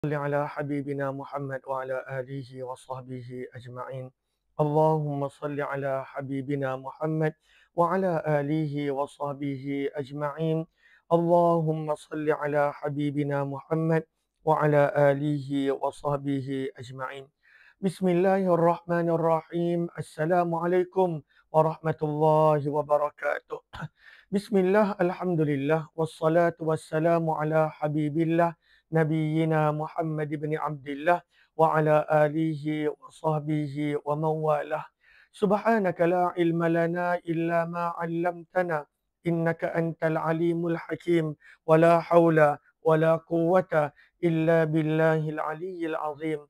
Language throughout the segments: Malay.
صل على حبيبنا محمد وعلى آله وصحبه أجمعين. اللهم صل على حبيبنا محمد وعلى آله وصحبه أجمعين. اللهم صل على حبيبنا محمد وعلى آله وصحبه أجمعين. بسم الله الرحمن الرحيم. السلام عليكم ورحمة الله وبركاته. بسم الله الحمد لله والصلاة والسلام على حبيب الله نبينا محمد بن عبد الله وعلى آله وصحبه ومن والاه. سبحانك لا علم لنا إلا ما علمتنا إنك أنت العليم الحكيم ولا حول ولا قوة إلا بالله العلي العظيم.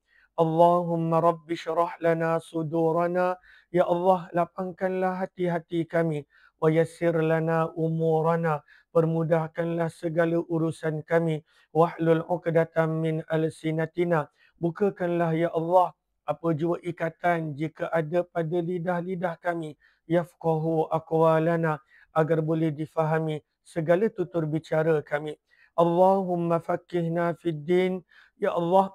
اللهم رب اشرح لنا صدورنا. Ya Allah, lapangkanlah hati-hati kami. Wa yassir lana umurana. Permudahkanlah segala urusan kami. Wahlul 'uqdatam min alsinatina. Bukakanlah ya Allah apa jua ikatan jika ada pada lidah-lidah kami. Yafqahu aqwalana, agar boleh difahami segala tutur bicara kami. Allahumma faqqihna fid din. Ya Allah,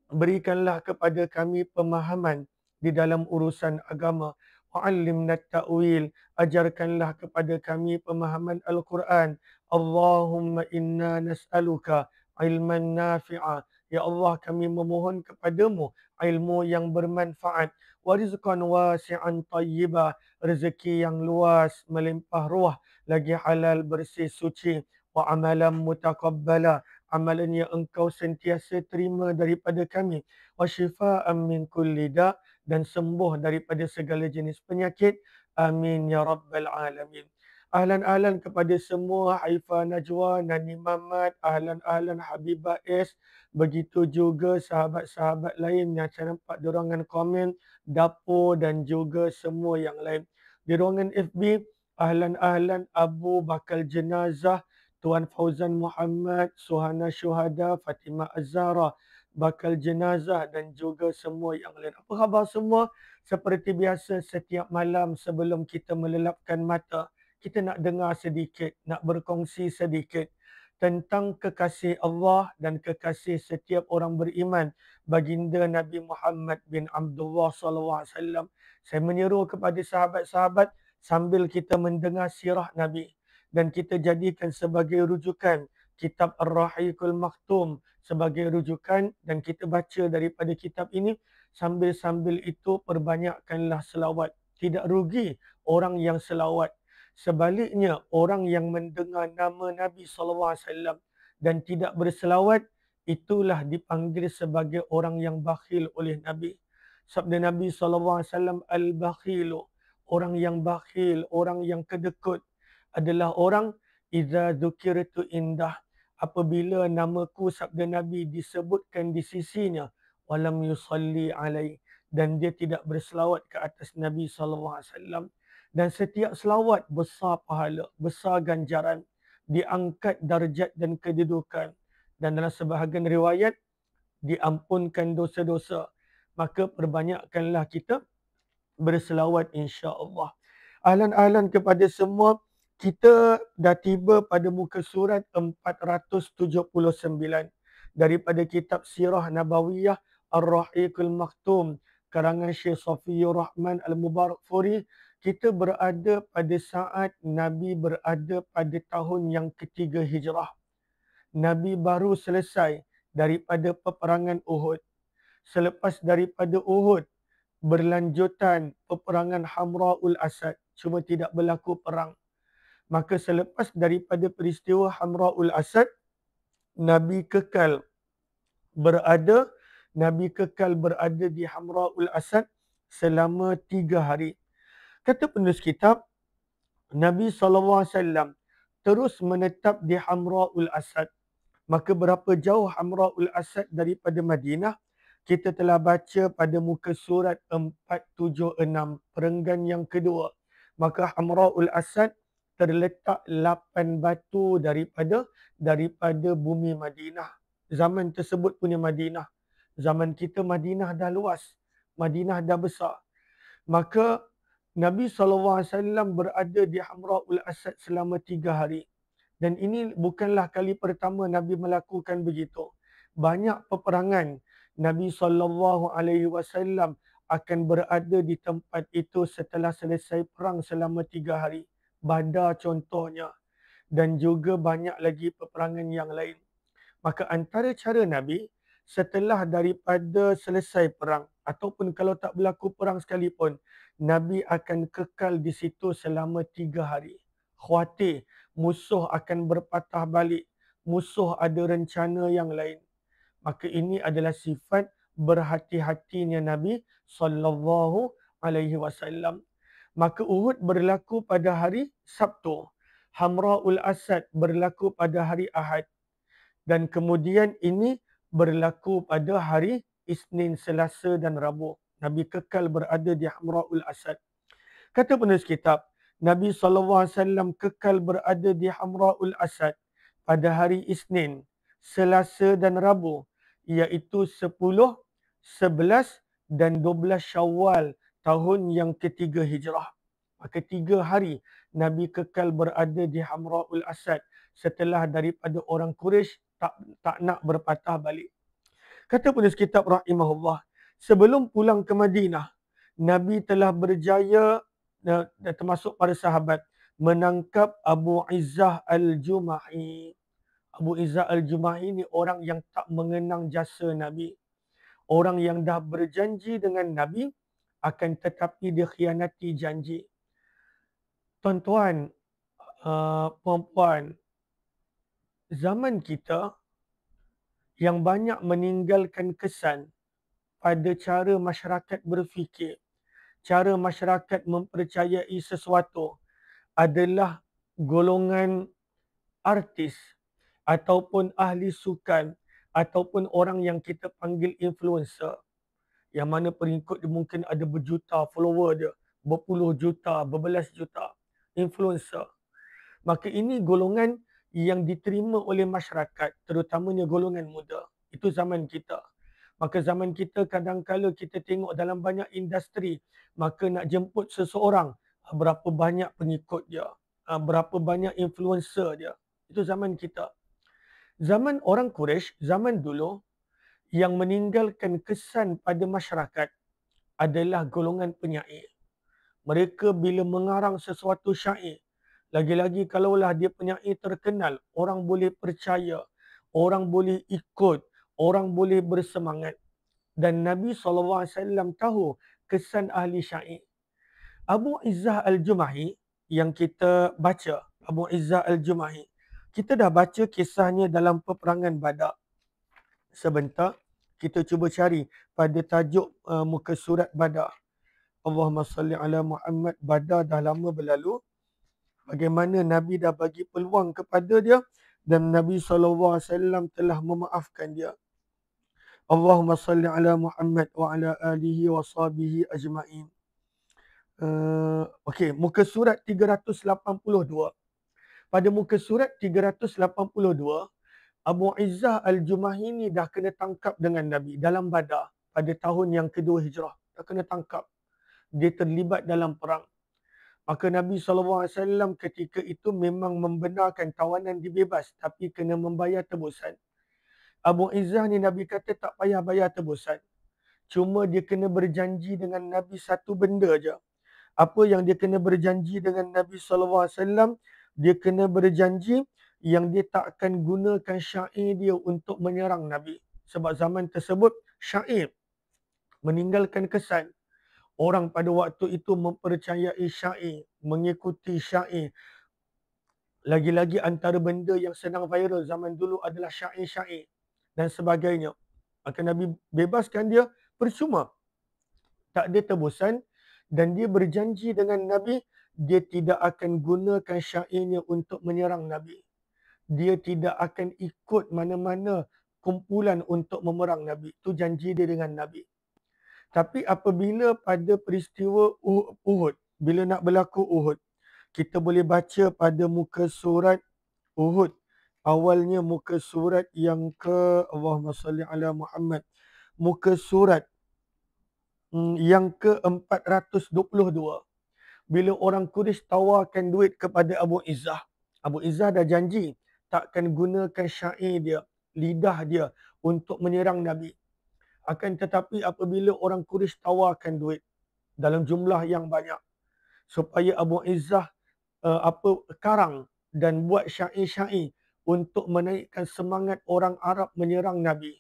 berikanlah kepada kami pemahaman di dalam urusan agama. Wa'allimna ta'wil, ajarkanlah kepada kami pemahaman Al-Quran. Allahumma inna nas'aluka ilman nafi'a. Ya Allah, kami memohon kepadamu ilmu yang bermanfaat. Wa rizqan wasi'an tayyibah, rezeki yang luas, melimpah ruah, lagi halal, bersih, suci. Wa amalan mutaqabbala, amalan yang engkau sentiasa terima daripada kami. Wa syifaan min kulli da', dan sembuh daripada segala jenis penyakit. Amin ya rabbal alamin. Ahlan-ahlan kepada semua Haifa Najwa, Nani Mamat, ahlan-ahlan Habibah S. Begitu juga sahabat-sahabat lain yang saya nampak di ruangan komen, dapur dan juga semua yang lain. Di ruangan FB, ahlan-ahlan Abu Bakal Jenazah, Tuan Fauzan Muhammad, Suhana Syuhada, Fatimah Azhara, Bakal Jenazah dan juga semua yang lain. Apa khabar semua? Seperti biasa setiap malam sebelum kita melelapkan mata, kita nak dengar sedikit, nak berkongsi sedikit tentang kekasih Allah dan kekasih setiap orang beriman, baginda Nabi Muhammad bin Abdullah sallallahu alaihi wasallam. Saya menyeru kepada sahabat-sahabat sambil kita mendengar sirah Nabi, dan kita jadikan sebagai rujukan kitab Ar-Rahiqul Maktum sebagai rujukan, dan kita baca daripada kitab ini. Sambil-sambil itu perbanyakkanlah selawat. Tidak rugi orang yang selawat. Sebaliknya, orang yang mendengar nama Nabi SAW dan tidak berselawat, itulah dipanggil sebagai orang yang bakhil oleh Nabi. Sabda Nabi SAW, al-bakhilu, orang yang bakhil, orang yang kedekut, adalah orang iza dzukirtu indah, apabila namaku, sabda Nabi, disebutkan di sisinya, walam yusalli alai, dan dia tidak berselawat ke atas Nabi SAW. Dan setiap selawat besar pahala, besar ganjaran, diangkat darjat dan kedudukan, dan dalam sebahagian riwayat diampunkan dosa-dosa. Maka perbanyakkanlah kita berselawat insya-Allah. Ahlan-ahlan kepada semua. Kita dah tiba pada muka surat 479 daripada kitab Sirah Nabawiyah Ar-Rahiqul Maktum karangan Syekh Safiyur Rahman Al-Mubarakfuri. Kita berada pada saat Nabi berada pada tahun yang ketiga Hijrah. Nabi baru selesai daripada peperangan Uhud. Selepas daripada Uhud, berlanjutan peperangan Hamra'ul Asad, cuma tidak berlaku perang. Maka selepas daripada peristiwa Hamra'ul Asad, Nabi kekal berada di Hamra'ul Asad selama 3 hari. Kata penulis kitab, Nabi SAW terus menetap di Hamra'ul Asad. Maka berapa jauh Hamra'ul Asad daripada Madinah? Kita telah baca pada muka surat 476, perenggan yang kedua. Maka Hamra'ul Asad terletak 8 batu daripada bumi Madinah. Zaman tersebut punya Madinah. Zaman kita Madinah dah luas. Madinah dah besar. Maka Nabi SAW berada di Hamra'ul Asad selama 3 hari. Dan ini bukanlah kali pertama Nabi melakukan begitu. banyak peperangan. Nabi SAW akan berada di tempat itu setelah selesai perang selama 3 hari. Badar contohnya. Dan juga banyak lagi peperangan yang lain. Maka antara cara Nabi setelah daripada selesai perang ataupun kalau tak berlaku perang sekalipun, Nabi akan kekal di situ selama 3 hari. Khawatir musuh akan berpatah balik, musuh ada rencana yang lain. Maka ini adalah sifat berhati-hatinya Nabi sallallahu alaihi wasallam. Maka Uhud berlaku pada hari Sabtu. Hamra'ul Asad berlaku pada hari Ahad. Dan kemudian ini berlaku pada hari Isnin, Selasa dan Rabu. Nabi kekal berada di Hamra'ul Asad. Kata penulis kitab, Nabi SAW kekal berada di Hamra'ul Asad pada hari Isnin, Selasa dan Rabu, iaitu 10, 11 dan 12 Syawal tahun yang ketiga Hijrah. Maka 3 hari Nabi kekal berada di Hamra'ul Asad setelah daripada orang Quraisy tak nak berpatah balik. Kata penulis kitab rahimahullah, sebelum pulang ke Madinah, Nabi telah berjaya termasuk para sahabat menangkap Abu Izzah Al-Jumahi. Abu Izzah Al-Jumahi ni orang yang tak mengenang jasa Nabi. Orang yang dah berjanji dengan Nabi akan tetapi dia khianati janji. Tuan-tuan, puan-puan, zaman kita yang banyak meninggalkan kesan pada cara masyarakat berfikir, cara masyarakat mempercayai sesuatu adalah golongan artis ataupun ahli sukan ataupun orang yang kita panggil influencer, yang mana pengikut dia mungkin ada berjuta follower dia, berpuluh juta, berbelas juta influencer. Maka ini golongan yang diterima oleh masyarakat, terutamanya golongan muda. Itu zaman kita. Maka zaman kita kadang-kala kita tengok dalam banyak industri, maka nak jemput seseorang, berapa banyak pengikut dia, berapa banyak influencer dia. Itu zaman kita. Zaman orang Quraisy, zaman dulu, yang meninggalkan kesan pada masyarakat adalah golongan penyair. Mereka bila mengarang sesuatu syair, lagi-lagi kalaulah dia penyair terkenal, orang boleh percaya, orang boleh ikut, orang boleh bersemangat. Dan Nabi SAW tahu kesan ahli syair. Abu Izzah Al-Jumahi yang kita baca, Abu Izzah Al-Jumahi, kita dah baca kisahnya dalam peperangan Badar. Sebentar, kita cuba cari pada tajuk muka surat Badar. Allahumma salli ala Muhammad. Badar dah lama berlalu. Bagaimana Nabi dah bagi peluang kepada dia dan Nabi SAW telah memaafkan dia. Allahumma salli ala Muhammad wa ala alihi wa sahbihi ajma'in. Okey, muka surat 382. Pada muka surat 382, Abu Izzah Al-Jumahi ni dah kena tangkap dengan Nabi dalam Badar pada tahun yang kedua Hijrah. Dah kena tangkap. Dia terlibat dalam perang. Maka Nabi SAW ketika itu memang membenarkan tawanan dibebas tapi kena membayar tebusan. Abu Izzah ni Nabi kata tak payah bayar tebusan. Cuma dia kena berjanji dengan Nabi satu benda je. Apa yang dia kena berjanji dengan Nabi SAW? Dia kena berjanji yang dia tak akan gunakan syair dia untuk menyerang Nabi. Sebab zaman tersebut syair meninggalkan kesan. Orang pada waktu itu mempercayai syair, mengikuti syair. Lagi-lagi antara benda yang senang viral zaman dulu adalah syair-syair dan sebagainya. Maka Nabi bebaskan dia percuma. Tak ada tebusan dan dia berjanji dengan Nabi dia tidak akan gunakan syairnya untuk menyerang Nabi. Dia tidak akan ikut mana-mana kumpulan untuk memerang Nabi. Itu janji dia dengan Nabi. Tapi apabila pada peristiwa Uhud, bila nak berlaku Uhud, kita boleh baca pada muka surat Uhud. Awalnya muka surat yang ke, Allahumma salli ala Muhammad, muka surat yang ke-422. Bila orang Quraisy tawarkan duit kepada Abu Izzah. Abu Izzah dah janji takkan gunakan syair dia, lidah dia untuk menyerang Nabi. Akan tetapi apabila orang Quraisy tawarkan duit dalam jumlah yang banyak supaya Abu Izzah karang dan buat syair-syair untuk menaikkan semangat orang Arab menyerang Nabi,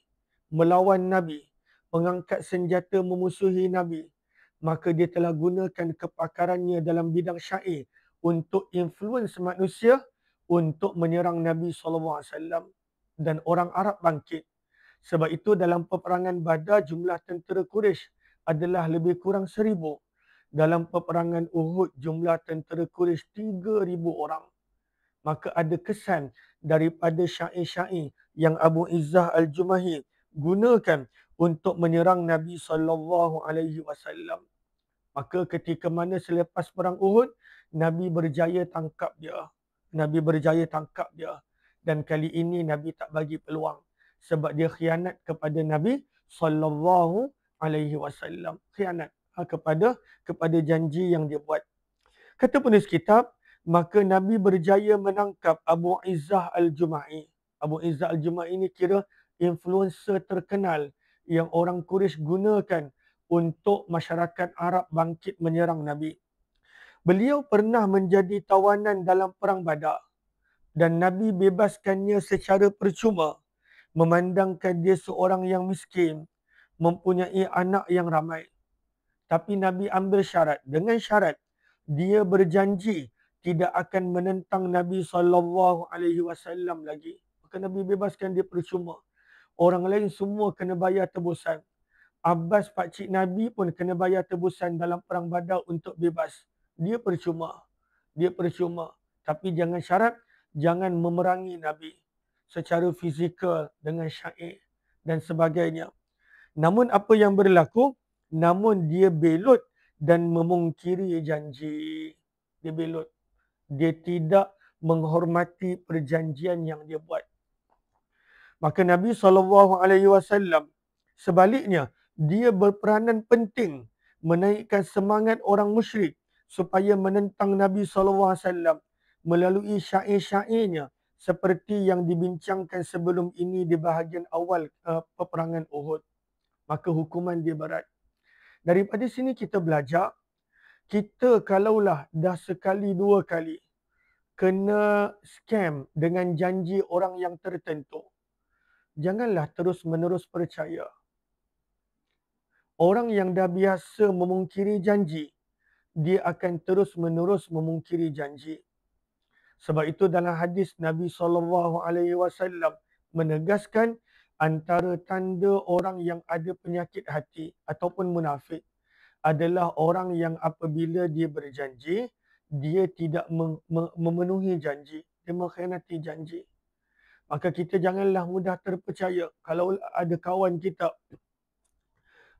melawan Nabi, mengangkat senjata memusuhi Nabi, maka dia telah gunakan kepakarannya dalam bidang syair untuk influence manusia untuk menyerang Nabi SAW dan orang Arab bangkit. Sebab itu dalam peperangan Badar jumlah tentera Quraisy adalah lebih kurang 1,000. Dalam peperangan Uhud jumlah tentera Quraisy 3,000 orang. Maka ada kesan daripada syair-syair yang Abu Izzah Al-Jumahi gunakan untuk menyerang Nabi SAW. Maka ketika mana selepas perang Uhud, Nabi berjaya tangkap dia. Dan kali ini Nabi tak bagi peluang. Sebab dia khianat kepada Nabi SAW. Khianat kepada janji yang dia buat. Kata penulis kitab, maka Nabi berjaya menangkap Abu Izzah Al-Jumahi. Abu Izzah Al-Jumahi ini kira influencer terkenal yang orang Quraisy gunakan untuk masyarakat Arab bangkit menyerang Nabi. Beliau pernah menjadi tawanan dalam perang Badar dan Nabi bebaskannya secara percuma, memandangkan dia seorang yang miskin, mempunyai anak yang ramai. Tapi Nabi ambil syarat. Dengan syarat, dia berjanji tidak akan menentang Nabi SAW lagi. Maka Nabi bebaskan dia percuma. Orang lain semua kena bayar tebusan. Abbas pakcik Nabi pun kena bayar tebusan dalam perang Badar untuk bebas. Dia percuma. Tapi jangan syarat, jangan memerangi Nabi secara fizikal dengan syair dan sebagainya. Namun apa yang berlaku? Namun dia belot dan memungkiri janji. Dia belot. Dia tidak menghormati perjanjian yang dia buat. Maka Nabi SAW sebaliknya, dia berperanan penting menaikkan semangat orang musyrik supaya menentang Nabi SAW melalui syair-syairnya seperti yang dibincangkan sebelum ini di bahagian awal peperangan Uhud. Maka hukuman dia berat. Daripada sini kita belajar, kita kalaulah dah sekali dua kali kena scam dengan janji orang yang tertentu, janganlah terus-menerus percaya. Orang yang dah biasa memungkiri janji, dia akan terus-menerus memungkiri janji. Sebab itu dalam hadis Nabi SAW menegaskan antara tanda orang yang ada penyakit hati ataupun munafik adalah orang yang apabila dia berjanji, dia tidak memenuhi janji. Dia mengkhianati janji. Maka kita janganlah mudah terpercaya. Kalau ada kawan kita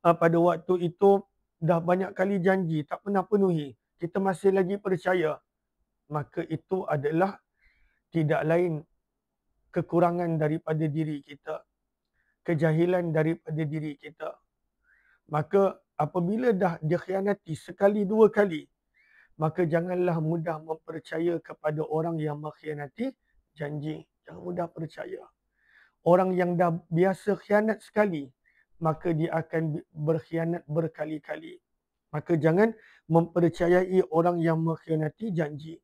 pada waktu itu dah banyak kali janji, tak pernah penuhi, kita masih lagi percaya, maka itu adalah tidak lain kekurangan daripada diri kita, kejahilan daripada diri kita. Maka apabila dah dikhianati sekali dua kali, maka janganlah mudah mempercaya kepada orang yang mengkhianati janji. Jangan mudah percaya. Orang yang dah biasa khianat sekali, maka dia akan berkhianat berkali-kali. Maka jangan mempercayai orang yang mengkhianati janji.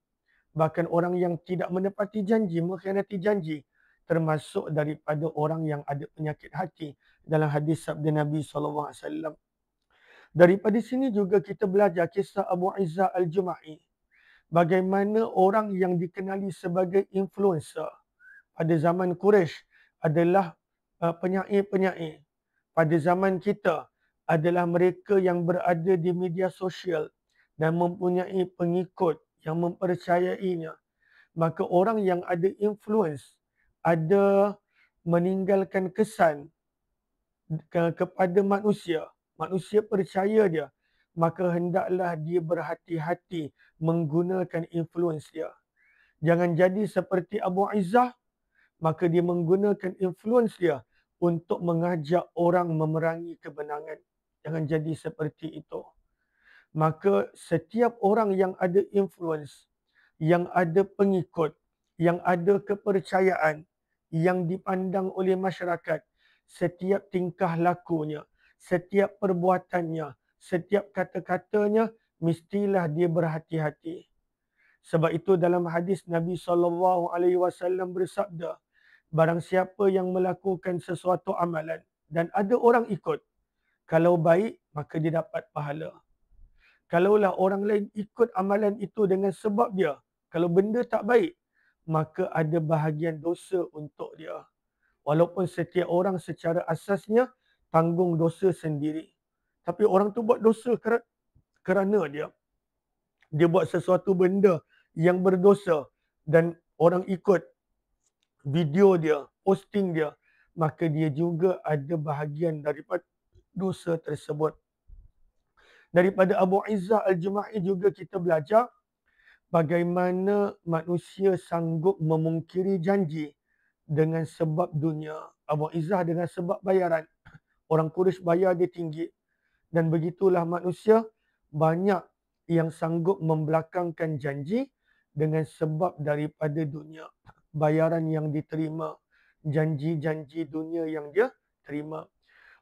Bahkan orang yang tidak menepati janji, mengkhianati janji, termasuk daripada orang yang ada penyakit hati. Dalam hadis sabda Nabi SAW. Daripada sini juga kita belajar kisah Abu Izzah Al-Jumahi. Bagaimana orang yang dikenali sebagai influencer pada zaman Quraisy adalah penyair-penyair. Pada zaman kita adalah mereka yang berada di media sosial dan mempunyai pengikut yang mempercayainya. Maka orang yang ada influence, ada meninggalkan kesan kepada manusia, manusia percaya dia, maka hendaklah dia berhati-hati menggunakan influence dia. Jangan jadi seperti Abu Izzah, maka dia menggunakan influence dia untuk mengajak orang memerangi kebenaran. Jangan jadi seperti itu. Maka setiap orang yang ada influence, yang ada pengikut, yang ada kepercayaan, yang dipandang oleh masyarakat setiap tingkah lakunya, setiap perbuatannya, setiap kata-katanya, mestilah dia berhati-hati. Sebab itu dalam hadis Nabi SAW bersabda, barang siapa yang melakukan sesuatu amalan dan ada orang ikut, kalau baik maka dia dapat pahala. Kalaulah orang lain ikut amalan itu dengan sebab dia, kalau benda tak baik, maka ada bahagian dosa untuk dia. Walaupun setiap orang secara asasnya tanggung dosa sendiri. Tapi orang tu buat dosa kerana dia buat sesuatu benda yang berdosa dan orang ikut video dia, posting dia, maka dia juga ada bahagian daripada dosa tersebut. Daripada Abu Izzah Al-Jumahi juga kita belajar bagaimana manusia sanggup memungkiri janji dengan sebab dunia. Abu Izzah dengan sebab bayaran. Orang Quraisy bayar dia tinggi. Dan begitulah manusia banyak yang sanggup membelakangkan janji dengan sebab daripada dunia. Bayaran yang diterima. Janji-janji dunia yang dia terima.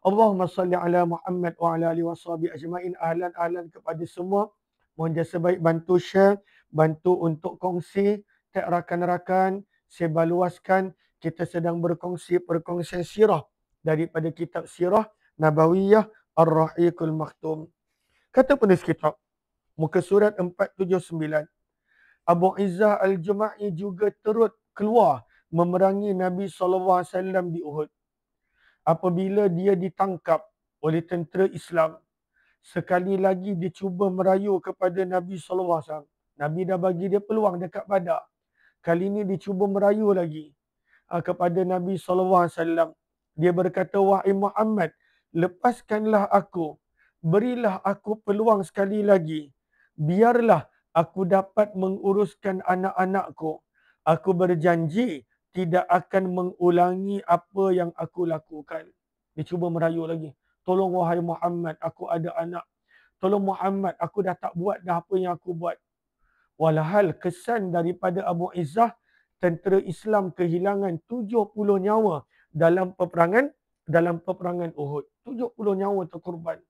Allahumma salli ala Muhammad wa ala alihi washabihi ajma'in. Ahlan kepada semua. Mohon jasa baik bantu share, bantu untuk kongsi, tag rakan-rakan, sebarluaskan. Kita sedang berkongsi perkongsian sirah daripada kitab Sirah Nabawiyah Ar-Rahiqul Maktum. Kata penulis kitab, muka surat 479. Abu Izzah Al-Jumahi juga turut keluar memerangi Nabi SAW di Uhud. Apabila dia ditangkap oleh tentera Islam, sekali lagi dia cuba merayu kepada Nabi SAW. Nabi dah bagi dia peluang dekat Badar. Kali ini dia cuba merayu lagi kepada Nabi SAW. Dia berkata, wahai Muhammad, lepaskanlah aku. Berilah aku peluang sekali lagi. Biarlah aku dapat menguruskan anak-anakku. Aku berjanji tidak akan mengulangi apa yang aku lakukan. Dia cuba merayu lagi. Tolong wahai Muhammad, aku ada anak. Tolong Muhammad, aku dah tak buat dah apa yang aku buat. Walhal kesan daripada Abu Izzah, tentera Islam kehilangan 70 nyawa dalam peperangan Uhud. 70 nyawa terkorban.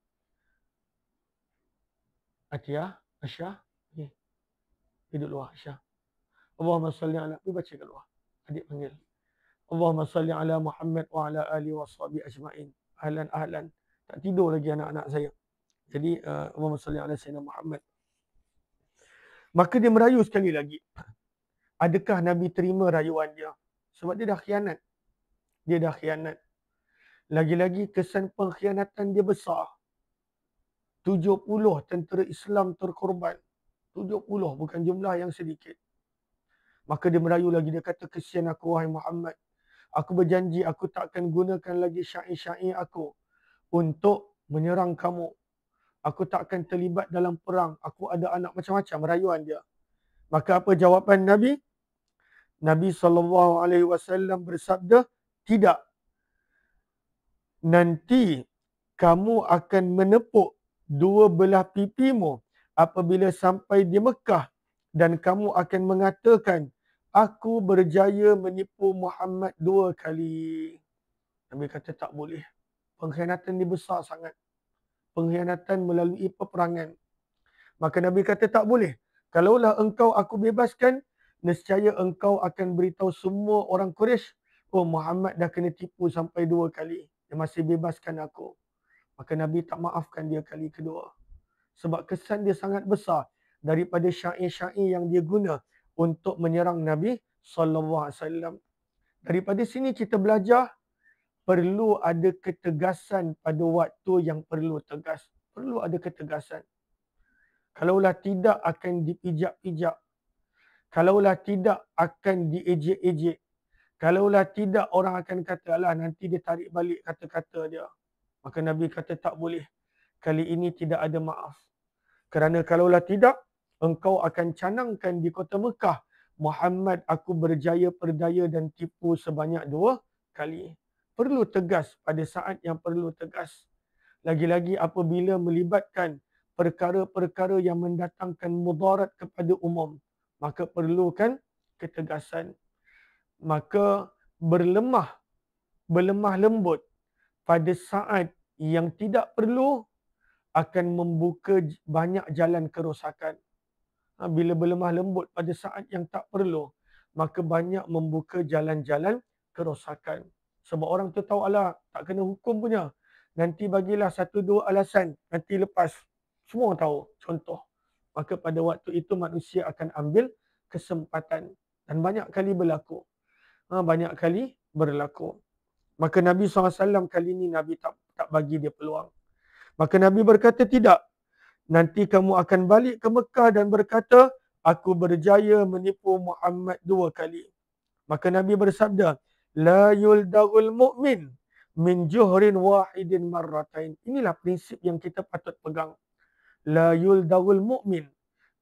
Atia, Aisyah, duduk luar Aisyah. Allahumma salli ala, pergi baca kat luar. Adik panggil. Allahumma salli ala Muhammad wa ala alihi washabihi ajma'in. Ahlan. Tak tidur lagi anak-anak saya. Jadi Allahumma salli ala sayyidina Muhammad. Maka dia merayu sekali lagi. Adakah Nabi terima rayuan dia? Sebab dia dah khianat. Lagi-lagi kesan pengkhianatan dia besar. 70 tentera Islam terkorban. 70 bukan jumlah yang sedikit. Maka dia merayu lagi. Dia kata, kesian aku wahai Muhammad. Aku berjanji aku tak akan gunakan lagi syair-syair aku untuk menyerang kamu. Aku tak akan terlibat dalam perang. Aku ada anak, macam-macam rayuan dia. Maka apa jawapan Nabi? Nabi SAW bersabda, tidak. Nanti kamu akan menepuk dua belah pipimu apabila sampai di Mekah dan kamu akan mengatakan, aku berjaya menipu Muhammad 2 kali. Nabi kata tak boleh. Pengkhianatan ni besar sangat. Pengkhianatan melalui peperangan. Maka Nabi kata tak boleh. Kalaulah engkau aku bebaskan, nescaya engkau akan beritahu semua orang Quraisy, oh Muhammad dah kena tipu sampai 2 kali. Dia masih bebaskan aku. Maka Nabi tak maafkan dia kali kedua. Sebab kesan dia sangat besar daripada syair-syair yang dia guna untuk menyerang Nabi SAW. Daripada sini kita belajar perlu ada ketegasan pada waktu yang perlu tegas. Perlu ada ketegasan. Kalaulah tidak akan dipijak-pijak. Kalaulah tidak akan diejek-ejek. Kalaulah tidak orang akan kata, alah nanti dia tarik balik kata-kata dia. Maka Nabi kata tak boleh. Kali ini tidak ada maaf. Kerana kalaulah tidak, engkau akan canangkan di kota Mekah, Muhammad aku berjaya perdaya dan tipu sebanyak 2 kali. Perlu tegas pada saat yang perlu tegas. Lagi-lagi apabila melibatkan perkara-perkara yang mendatangkan mudarat kepada umum, maka perlukan ketegasan. Maka berlemah lembut pada saat yang tidak perlu akan membuka banyak jalan kerosakan. Bila berlemah lembut pada saat yang tak perlu, maka banyak membuka jalan-jalan kerosakan. Sebab orang tu tahu, alah, tak kena hukum punya. Nanti bagilah satu dua alasan, nanti lepas. Semua tahu, contoh. Maka pada waktu itu manusia akan ambil kesempatan. Dan banyak kali berlaku. Banyak kali berlaku. Maka Nabi SAW kali ini Nabi tak bagi dia peluang. Maka Nabi berkata, tidak. Nanti kamu akan balik ke Mekah dan berkata, aku berjaya menipu Muhammad 2 kali. Maka Nabi bersabda, la yuldagul mu'min min juhrin wahidin marratain. Inilah prinsip yang kita patut pegang. La yuldagul mu'min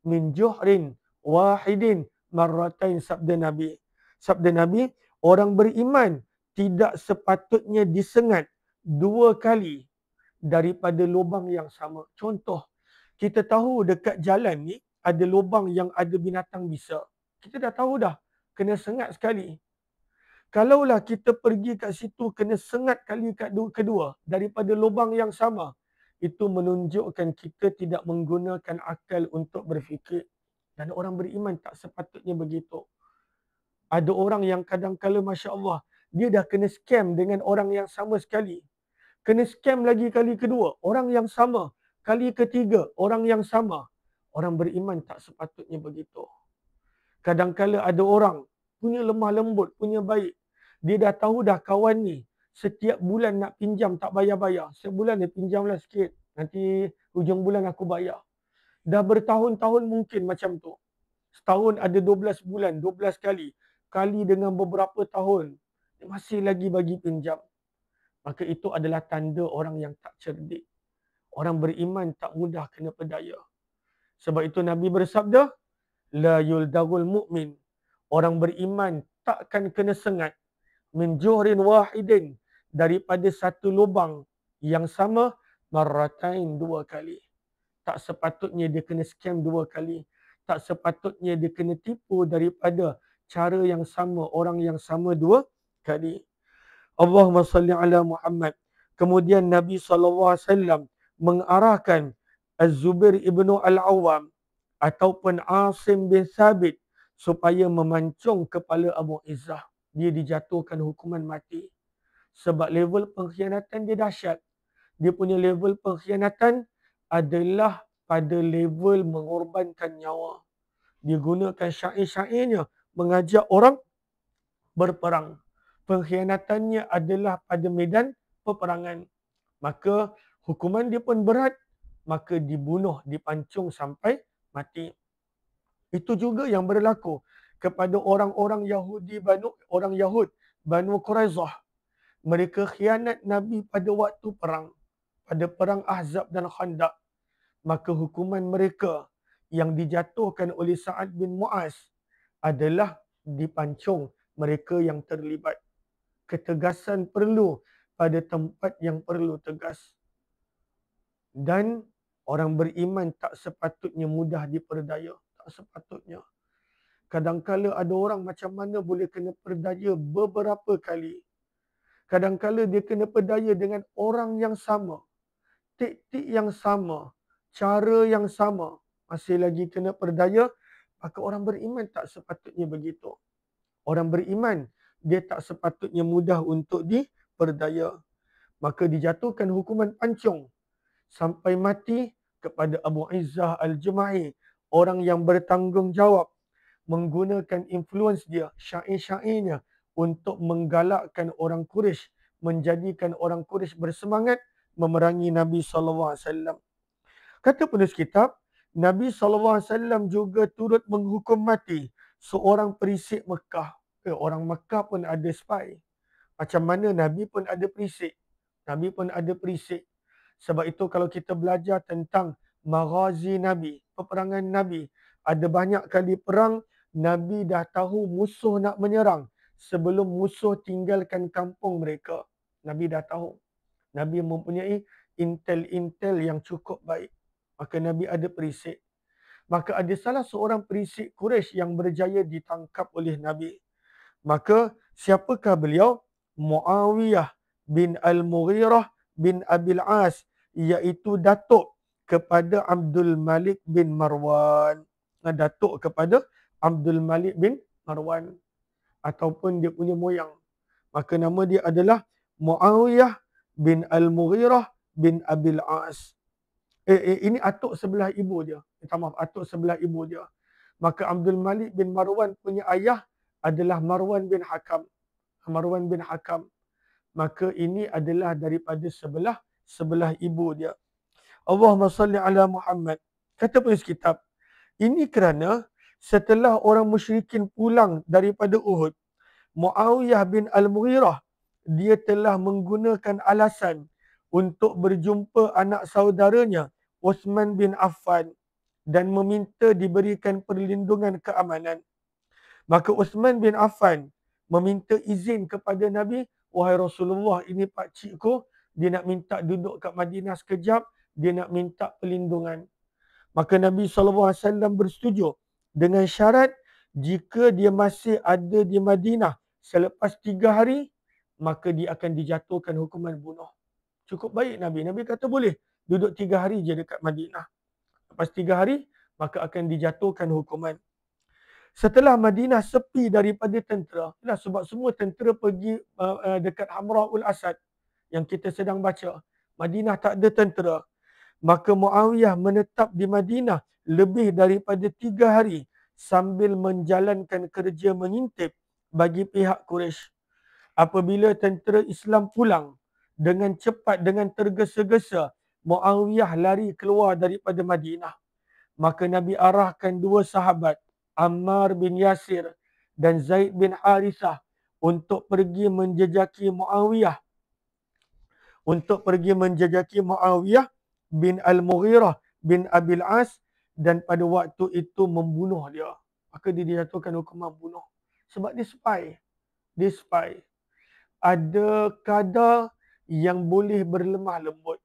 min juhrin wahidin marratain, sabda Nabi. Sabda Nabi, orang beriman tidak sepatutnya disengat 2 kali daripada lubang yang sama. Contoh, kita tahu dekat jalan ni ada lubang yang ada binatang bisa. Kita dah tahu dah, kena sengat sekali. Kalaulah kita pergi kat situ kena sengat kali kedua daripada lubang yang sama, itu menunjukkan kita tidak menggunakan akal untuk berfikir. Dan orang beriman tak sepatutnya begitu. Ada orang yang kadang-kala, Masya Allah, dia dah kena scam dengan orang yang sama sekali. Kena scam lagi kali kedua, orang yang sama. Kali ketiga, orang yang sama. Orang beriman tak sepatutnya begitu. Kadang-kala ada orang punya lemah lembut, punya baik. Dia dah tahu dah kawan ni setiap bulan nak pinjam tak bayar-bayar. Sebulan dia pinjamlah sikit. Nanti hujung bulan aku bayar. Dah bertahun-tahun mungkin macam tu. Setahun ada 12 bulan, 12 kali. Kali dengan beberapa tahun. Dia masih lagi bagi pinjam. Maka itu adalah tanda orang yang tak cerdik. Orang beriman tak mudah kena perdaya. Sebab itu Nabi bersabda, la yuldagul mu'min. Orang beriman takkan kena sengat min juhrin wahidin, daripada satu lubang yang sama, marratain 2 kali. Tak sepatutnya dia kena scam 2 kali. Tak sepatutnya dia kena tipu daripada cara yang sama, orang yang sama 2 kali. Allahumma salli ala Muhammad. Kemudian Nabi SAW mengarahkan Az-Zubair ibnu Al-Awwam ataupun Asim bin Thabit supaya memancung kepala Abu Izzah. Dia dijatuhkan hukuman mati. Sebab level pengkhianatan dia dahsyat. Dia punya level pengkhianatan adalah pada level mengorbankan nyawa. Dia gunakan syair-syairnya mengajak orang berperang. Pengkhianatannya adalah pada medan peperangan. Maka hukuman dia pun berat. Maka dibunuh, dipancung sampai mati. Itu juga yang berlaku kepada orang-orang Yahudi, orang Yahud, Banu Quraizah. Mereka khianat Nabi pada waktu perang. Pada perang Ahzab dan Khandaq. Maka hukuman mereka yang dijatuhkan oleh Sa'ad bin Mu'az adalah dipancung mereka yang terlibat. Ketegasan perlu pada tempat yang perlu tegas. Dan orang beriman tak sepatutnya mudah diperdaya. Tak sepatutnya. Kadang-kala ada orang macam mana boleh kena perdaya beberapa kali. Kadang-kala dia kena perdaya dengan orang yang sama. Taktik yang sama. Cara yang sama. Masih lagi kena perdaya. Maka orang beriman tak sepatutnya begitu. Orang beriman, dia tak sepatutnya mudah untuk diperdaya. Maka dijatuhkan hukuman pancung sampai mati kepada Abu Izzah Al-Jumahi. Orang yang bertanggungjawab menggunakan influence dia, syair-syairnya untuk menggalakkan orang Quraisy, menjadikan orang Quraisy bersemangat memerangi Nabi SAW. Kata penulis kitab, Nabi SAW juga turut menghukum mati seorang perisik Mekah. Orang Mekah pun ada spy. Macam mana Nabi pun ada perisik. Nabi pun ada perisik. Sebab itu kalau kita belajar tentang maghazi Nabi, peperangan Nabi, ada banyak kali perang, Nabi dah tahu musuh nak menyerang sebelum musuh tinggalkan kampung mereka. Nabi dah tahu. Nabi mempunyai intel-intel yang cukup baik. Maka Nabi ada perisik. Maka ada salah seorang perisik Quraisy yang berjaya ditangkap oleh Nabi. Maka siapakah beliau? Muawiyah bin Al-Mughirah bin Abil As, iaitu datuk kepada Abdul Malik bin Marwan. Datuk kepada Abdul Malik bin Marwan ataupun dia punya moyang. Maka nama dia adalah Muawiyah bin Al-Mughirah bin Abil As. Ini atuk sebelah ibu dia. Minta maaf, atuk sebelah ibu dia. Maka Abdul Malik bin Marwan punya ayah adalah Marwan bin Hakam. Marwan bin Hakam. Maka ini adalah daripada sebelah ibu dia. Allahumma salli ala Muhammad. Kata penulis kitab, ini kerana setelah orang musyrikin pulang daripada Uhud, Muawiyah bin Al-Mughirah, dia telah menggunakan alasan untuk berjumpa anak saudaranya Uthman bin Affan dan meminta diberikan perlindungan keamanan. Maka Uthman bin Affan meminta izin kepada Nabi, wahai Rasulullah, ini pakcikku, dia nak minta duduk kat Madinah sekejap, dia nak minta perlindungan. Maka Nabi SAW bersetuju dengan syarat jika dia masih ada di Madinah selepas 3 hari, maka dia akan dijatuhkan hukuman bunuh. Cukup baik Nabi. Nabi kata boleh duduk 3 hari je dekat Madinah. Lepas 3 hari, maka akan dijatuhkan hukuman. Setelah Madinah sepi daripada tentera, sebab semua tentera pergi dekat Hamra'ul Asad yang kita sedang baca. Madinah tak ada tentera. Maka Muawiyah menetap di Madinah lebih daripada 3 hari sambil menjalankan kerja mengintip bagi pihak Quraisy. Apabila tentera Islam pulang, dengan cepat, dengan tergesa-gesa, Muawiyah lari keluar daripada Madinah. Maka Nabi arahkan 2 sahabat, Ammar bin Yasir dan Zaid bin Harithah, untuk pergi menjejaki Muawiyah. Bin Al-Mughirah bin Abil As, dan pada waktu itu membunuh dia. Maka dia dijatuhkan hukuman bunuh. Sebab dia spy. Ada kadar yang boleh berlemah lembut.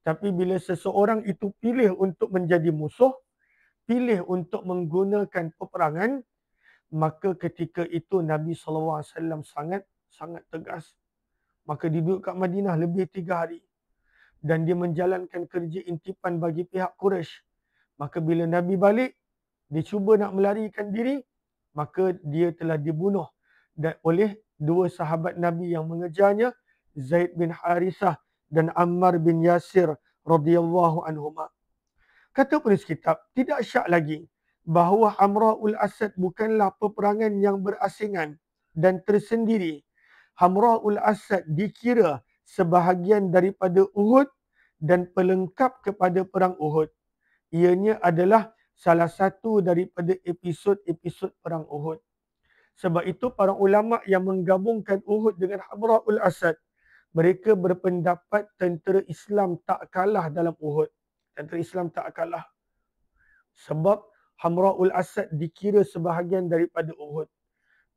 Tapi bila seseorang itu pilih untuk menjadi musuh, pilih untuk menggunakan peperangan, maka ketika itu Nabi SAW sangat tegas. Maka dia duduk kat Madinah lebih 3 hari. Dan dia menjalankan kerja intipan bagi pihak Quraisy. Maka bila Nabi balik, dia cuba nak melarikan diri, maka dia telah dibunuh oleh 2 sahabat Nabi yang mengejarnya, Zaid bin Harithah dan Ammar bin Yasir radhiyallahu anhuma. Kata penulis kitab, tidak syak lagi bahawa Hamra'ul Asad bukanlah peperangan yang berasingan dan tersendiri. Hamra'ul Asad dikira sebahagian daripada Uhud dan pelengkap kepada perang Uhud. Ianya adalah salah satu daripada episod-episod perang Uhud. Sebab itu para ulama yang menggabungkan Uhud dengan Hamra'ul Asad, mereka berpendapat tentera Islam tak kalah dalam Uhud. Tentera Islam tak kalah. Sebab Hamra'ul Asad dikira sebahagian daripada Uhud.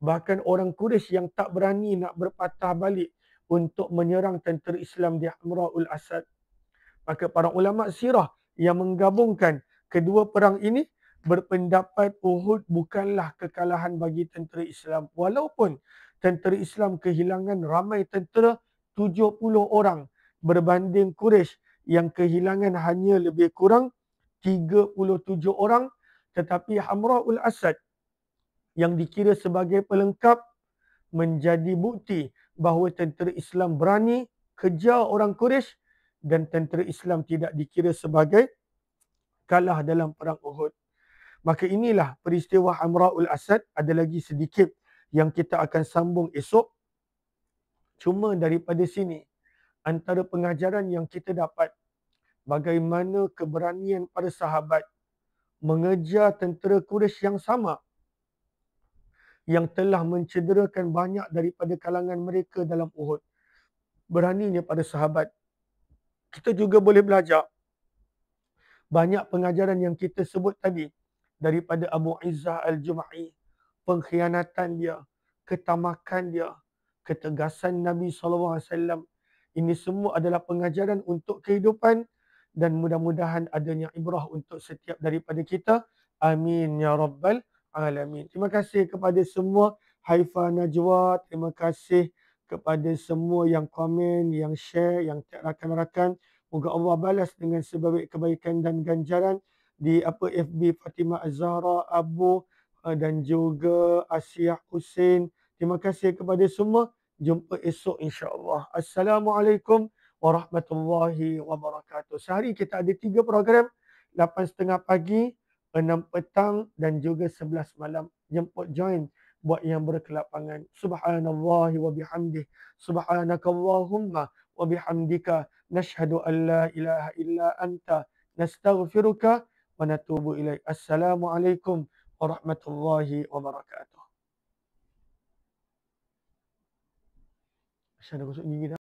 Bahkan orang Quraisy yang tak berani nak berpatah balik untuk menyerang tentera Islam di Hamra'ul Asad. Maka para ulama sirah yang menggabungkan kedua perang ini berpendapat Uhud bukanlah kekalahan bagi tentera Islam. Walaupun tentera Islam kehilangan ramai tentera, 70 orang berbanding Quraisy yang kehilangan hanya lebih kurang 37 orang. Tetapi Hamra'ul Asad yang dikira sebagai pelengkap menjadi bukti bahawa tentera Islam berani kejar orang Quraisy dan tentera Islam tidak dikira sebagai kalah dalam perang Uhud. Maka inilah peristiwa Hamra'ul Asad. Ada lagi sedikit yang kita akan sambung esok. Cuma daripada sini, antara pengajaran yang kita dapat, bagaimana keberanian para sahabat mengejar tentera Quraisy yang sama, yang telah mencederakan banyak daripada kalangan mereka dalam Uhud. Beraninya para sahabat. Kita juga boleh belajar banyak pengajaran yang kita sebut tadi daripada Abu Izzah Al-Jumahi. Pengkhianatan dia, ketamakan dia, ketegasan Nabi SAW. Ini semua adalah pengajaran untuk kehidupan dan mudah-mudahan adanya ibrah untuk setiap daripada kita. Amin ya rabbal alamin. Terima kasih kepada semua Haifa Najwa, terima kasih kepada semua yang komen, yang share, yang tag rakan-rakan. Moga Allah balas dengan sebaik kebaikan dan ganjaran di FB Fatimah Az-Zahra, Abu dan juga Asyah Hussein. Terima kasih kepada semua. Jumpa esok insya-Allah. Assalamualaikum warahmatullahi wabarakatuh. Sehari kita ada 3 program, 8.30 pagi, 6 petang dan juga 11 malam. Jemput join buat yang berkelapangan. Subhanallahi wa bihamdih. Subhanakallahumma wa bihamdika. Nashhadu an la ilaha illa anta. Nastaghfiruka wa natubu ilaik. Assalamualaikum warahmatullahi wabarakatuh. Asyhadu gosok gigi dah.